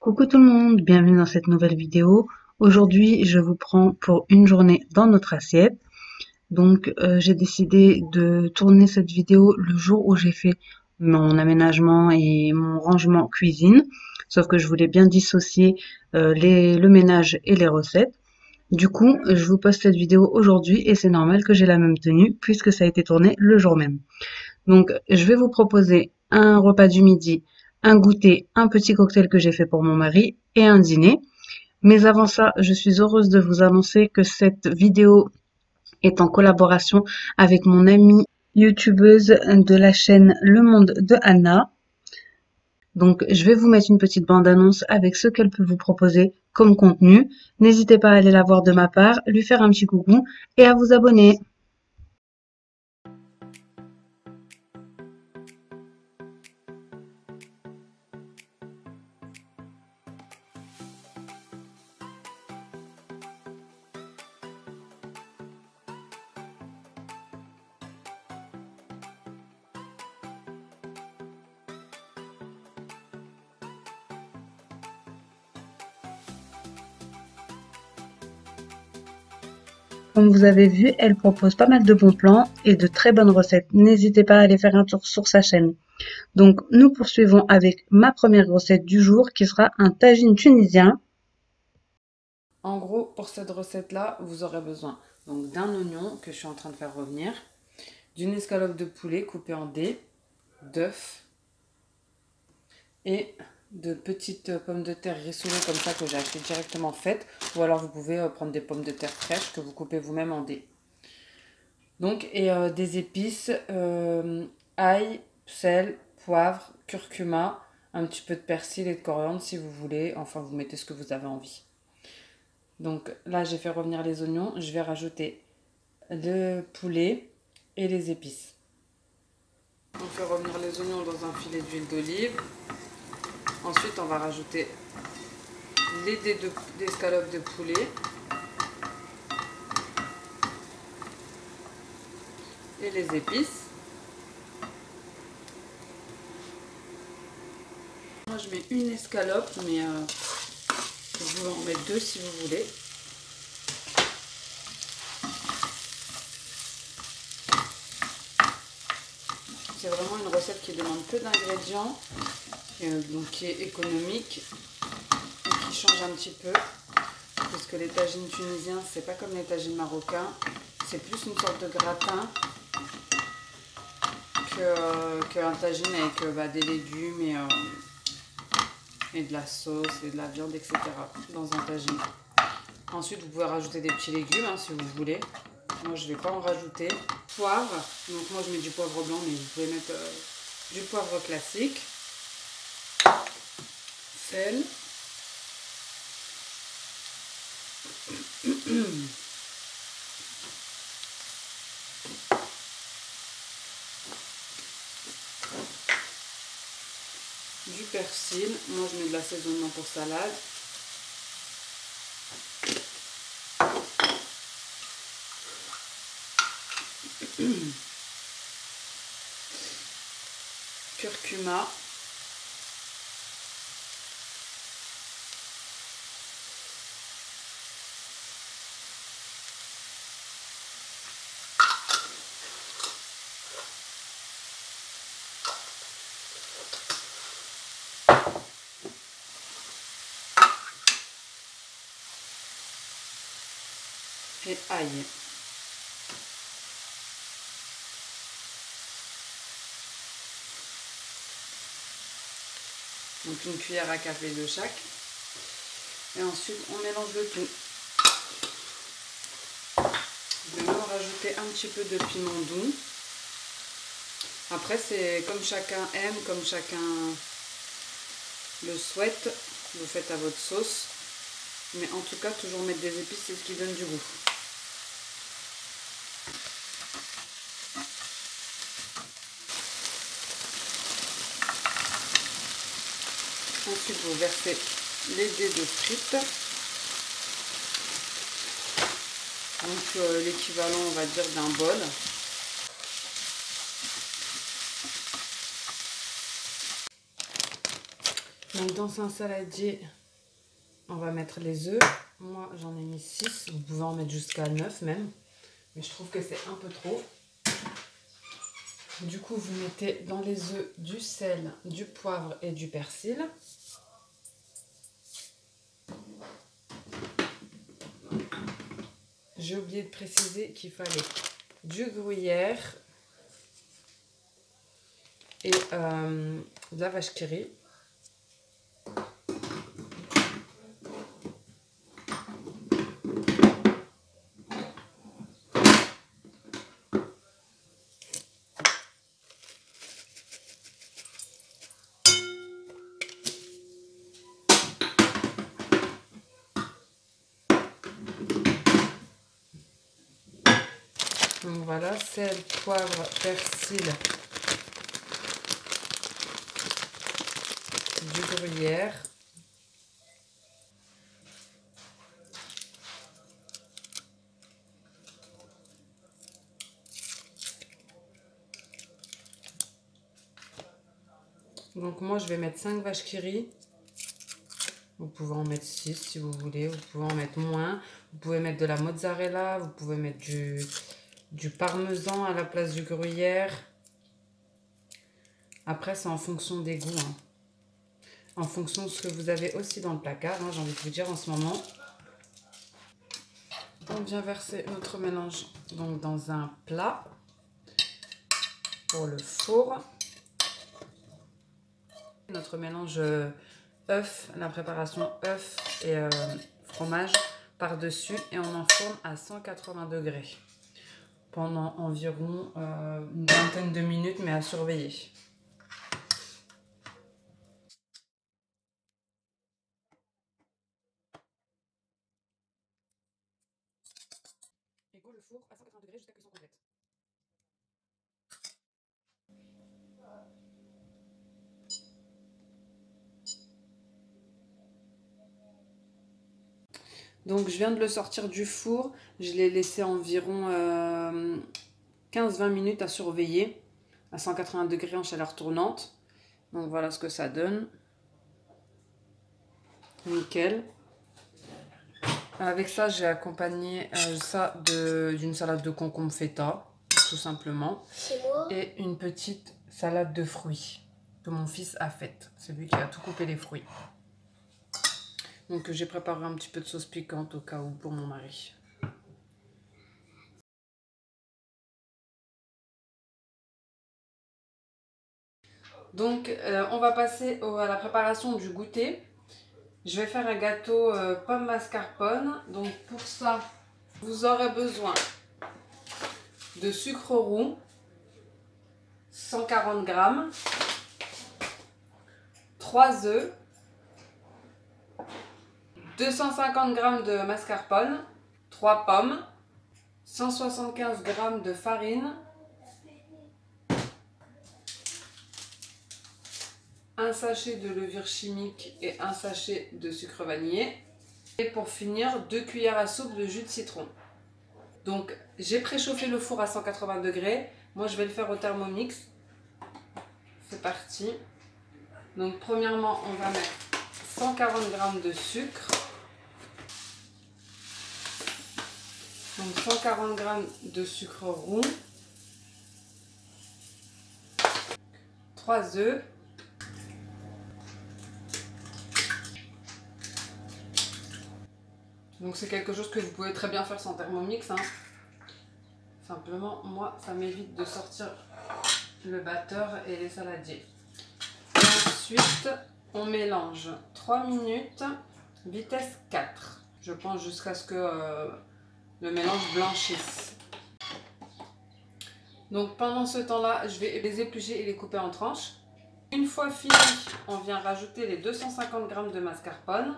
Coucou tout le monde, bienvenue dans cette nouvelle vidéo. Aujourd'hui, je vous prends pour une journée dans notre assiette. Donc, j'ai décidé de tourner cette vidéo le jour où j'ai fait mon aménagement et mon rangement cuisine. Sauf que je voulais bien dissocier le ménage et les recettes. Du coup, je vous poste cette vidéo aujourd'hui et c'est normal que j'ai la même tenue puisque ça a été tourné le jour même. Donc, je vais vous proposer un repas du midi, un goûter, un petit cocktail que j'ai fait pour mon mari et un dîner. Mais avant ça, je suis heureuse de vous annoncer que cette vidéo est en collaboration avec mon amie youtubeuse de la chaîne Le Monde de Anna. Donc, je vais vous mettre une petite bande-annonce avec ce qu'elle peut vous proposer comme contenu. N'hésitez pas à aller la voir de ma part, lui faire un petit coucou et à vous abonner. Comme vous avez vu, elle propose pas mal de bons plans et de très bonnes recettes. N'hésitez pas à aller faire un tour sur sa chaîne. Donc, nous poursuivons avec ma première recette du jour qui sera un tagine tunisien. En gros, pour cette recette-là, vous aurez besoin donc d'un oignon que je suis en train de faire revenir, d'une escalope de poulet coupée en dés, d'œufs et de petites pommes de terre rissolées comme ça que j'ai achetées directement faites, ou alors vous pouvez prendre des pommes de terre fraîches que vous coupez vous-même en dés. Donc, et des épices, ail, sel, poivre, curcuma, un petit peu de persil et de coriandre si vous voulez, enfin vous mettez ce que vous avez envie. Donc là, j'ai fait revenir les oignons, je vais rajouter le poulet et les épices. On fait revenir les oignons dans un filet d'huile d'olive. Ensuite, on va rajouter les dés d'escalope de poulet et les épices. Moi, je mets une escalope, mais vous pouvez en mettre deux si vous voulez. C'est vraiment une recette qui demande peu d'ingrédients, donc qui est économique et qui change un petit peu. Parce que les tagines tunisiens, c'est pas comme les tagines marocains. C'est plus une sorte de gratin qu'un tagine avec des légumes et de la sauce et de la viande, etc. dans un tagine. Ensuite, vous pouvez rajouter des petits légumes si vous voulez. Moi, je ne vais pas en rajouter. Poivre, donc moi je mets du poivre blanc, mais vous pouvez mettre du poivre classique. Sel. Du persil, moi je mets de l'assaisonnement pour salade. Curcuma. Et ail. Donc une cuillère à café de chaque. Et ensuite on mélange le tout. Je vais même rajouter un petit peu de piment doux. Après c'est comme chacun aime, comme chacun le souhaite. Vous faites à votre sauce. Mais en tout cas toujours mettre des épices, c'est ce qui donne du goût. Ensuite, vous versez les dés de frites. Donc l'équivalent, on va dire, d'un bol. Donc dans un saladier, on va mettre les œufs. Moi j'en ai mis 6, vous pouvez en mettre jusqu'à 9 même. Mais je trouve que c'est un peu trop. Du coup vous mettez dans les œufs du sel, du poivre et du persil. J'ai oublié de préciser qu'il fallait du gruyère et de la vache qui rit. Donc voilà, sel, poivre, persil, du gruyère. Donc moi je vais mettre 5 vaches qui rit. Vous pouvez en mettre 6 si vous voulez, vous pouvez en mettre moins. Vous pouvez mettre de la mozzarella, vous pouvez mettre du parmesan à la place du gruyère. Après c'est en fonction des goûts, hein. En fonction de ce que vous avez aussi dans le placard, hein, j'ai envie de vous dire en ce moment. On vient verser notre mélange donc dans un plat pour le four. Notre mélange œuf, la préparation œuf et fromage par-dessus et on enfourne à 180 degrés pendant environ une vingtaine de minutes, mais à surveiller. Égoutte le four à 180 degrés jusqu'à cuisson complète. Donc je viens de le sortir du four, je l'ai laissé environ 15-20 minutes à surveiller à 180 degrés en chaleur tournante. Donc voilà ce que ça donne. Nickel. Avec ça, j'ai accompagné ça d'une salade de concombre feta, tout simplement. Et une petite salade de fruits que mon fils a faite. C'est lui qui a tout coupé les fruits. Donc j'ai préparé un petit peu de sauce piquante au cas où pour mon mari. Donc on va passer à la préparation du goûter. Je vais faire un gâteau pomme mascarpone. Donc pour ça, vous aurez besoin de sucre roux, 140 g, 3 œufs, 250 g de mascarpone, 3 pommes, 175 g de farine, un sachet de levure chimique et un sachet de sucre vanillé. Et pour finir, 2 cuillères à soupe de jus de citron. Donc j'ai préchauffé le four à 180 degrés. Moi je vais le faire au Thermomix. C'est parti. Donc premièrement on va mettre 140 g de sucre. Donc 140 g de sucre roux. 3 œufs. Donc c'est quelque chose que vous pouvez très bien faire sans Thermomix, hein. Simplement, moi, ça m'évite de sortir le batteur et les saladiers. Et ensuite, on mélange 3 minutes, vitesse 4. Je pense jusqu'à ce que le mélange blanchisse. Donc pendant ce temps-là, je vais les éplucher et les couper en tranches. Une fois fini, on vient rajouter les 250 g de mascarpone.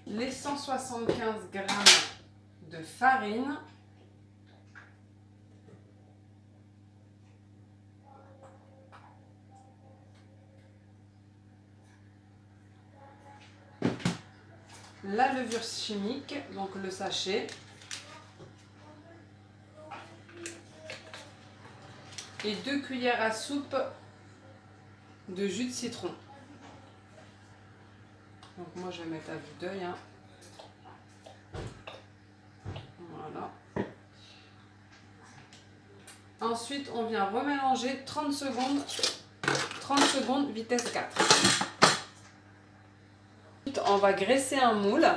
Les 175 g de farine. La levure chimique, donc le sachet. et 2 cuillères à soupe de jus de citron. Donc moi je vais mettre à vue d'œil. Hein. Voilà. Ensuite on vient remélanger 30 secondes vitesse 4. Ensuite on va graisser un moule.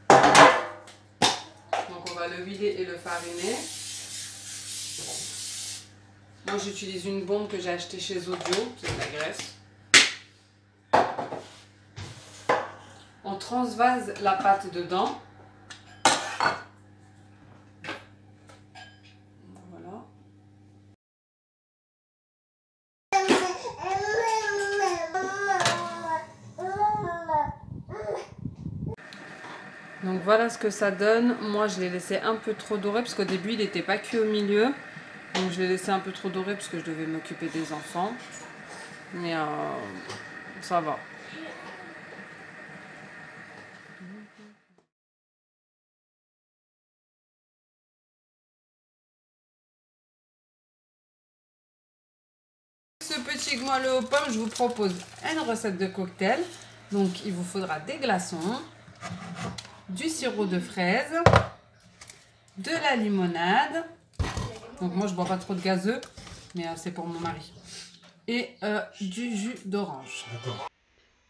Donc on va le huiler et le fariner. Moi j'utilise une bombe que j'ai achetée chez Audio, c'est de la graisse. On transvase la pâte dedans. Voilà. Donc voilà ce que ça donne. Moi je l'ai laissé un peu trop doré parce qu'au début il n'était pas cuit au milieu. Donc je l'ai laissé un peu trop doré parce que je devais m'occuper des enfants. Mais ça va. Ce petit moelleux aux pommes, je vous propose une recette de cocktail. Donc il vous faudra des glaçons, du sirop de fraise, de la limonade. Donc moi je bois pas trop de gazeux, mais c'est pour mon mari. Et du jus d'orange.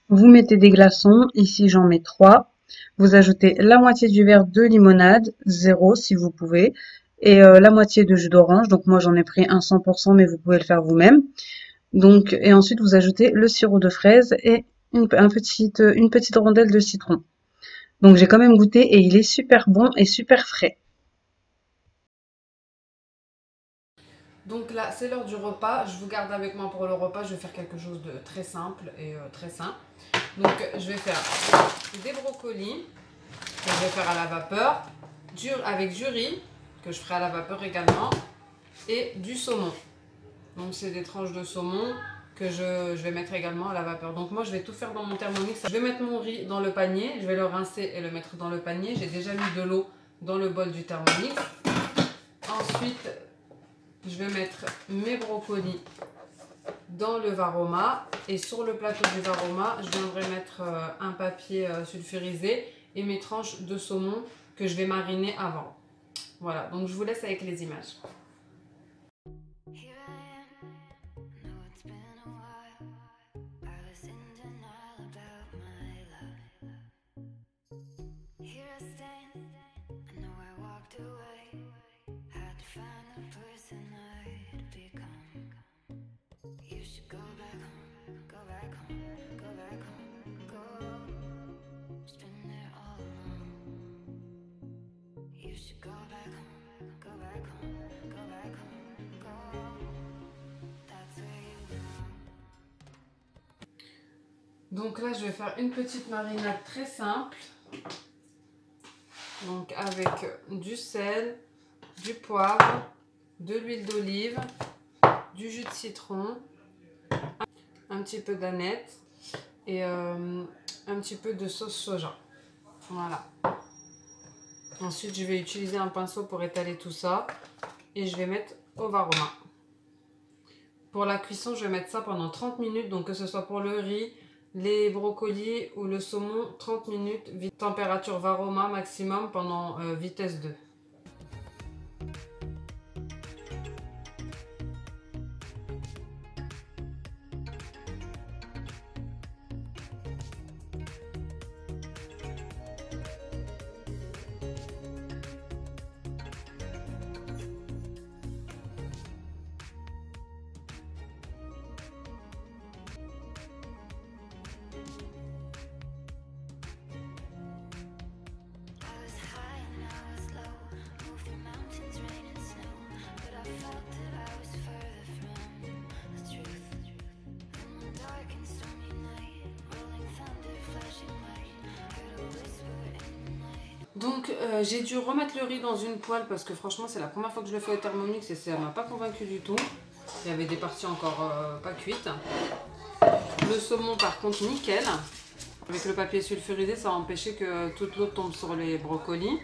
Vous mettez des glaçons, ici j'en mets 3. Vous ajoutez la moitié du verre de limonade, 0 si vous pouvez, et la moitié de jus d'orange. Donc moi j'en ai pris un 100%, mais vous pouvez le faire vous-même. Donc, et ensuite vous ajoutez le sirop de fraise et une petite rondelle de citron. Donc j'ai quand même goûté et il est super bon et super frais. Donc là c'est l'heure du repas, je vous garde avec moi pour le repas, je vais faire quelque chose de très simple et très sain. Donc je vais faire des brocolis que je vais faire à la vapeur, avec du riz que je ferai à la vapeur également et du saumon. Donc c'est des tranches de saumon que je vais mettre également à la vapeur. Donc moi je vais tout faire dans mon Thermomix. Je vais mettre mon riz dans le panier, je vais le rincer et le mettre dans le panier. J'ai déjà mis de l'eau dans le bol du Thermomix. Ensuite je vais mettre mes brocolis dans le Varoma et sur le plateau du Varoma je viendrai mettre un papier sulfurisé et mes tranches de saumon que je vais mariner avant. Voilà, donc je vous laisse avec les images. Donc là, je vais faire une petite marinade très simple. Donc avec du sel, du poivre, de l'huile d'olive, du jus de citron, un petit peu d'aneth et un petit peu de sauce soja. Voilà. Ensuite, je vais utiliser un pinceau pour étaler tout ça et je vais mettre au Varoma. Pour la cuisson, je vais mettre ça pendant 30 minutes, donc que ce soit pour le riz, les brocolis ou le saumon, 30 minutes, température Varoma maximum pendant vitesse 2. Donc j'ai dû remettre le riz dans une poêle parce que franchement c'est la première fois que je le fais au Thermomix et ça m'a pas convaincu du tout. Il y avait des parties encore pas cuites. Le saumon par contre nickel. Avec le papier sulfurisé ça va empêcher que toute l'eau tombe sur les brocolis.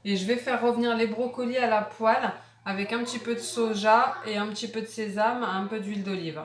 Et je vais faire revenir les brocolis à la poêle avec un petit peu de soja et un petit peu de sésame, un peu d'huile d'olive.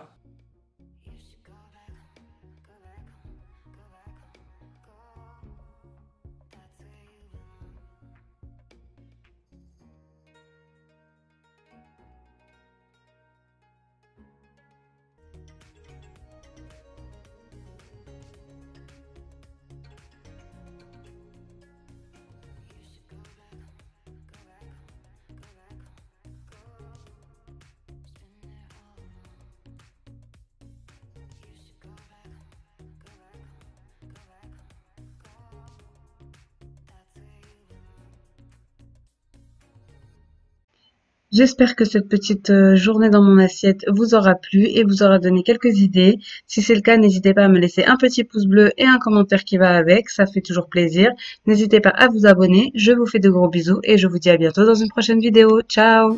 J'espère que cette petite journée dans mon assiette vous aura plu et vous aura donné quelques idées. Si c'est le cas, n'hésitez pas à me laisser un petit pouce bleu et un commentaire qui va avec, ça fait toujours plaisir. N'hésitez pas à vous abonner, je vous fais de gros bisous et je vous dis à bientôt dans une prochaine vidéo. Ciao!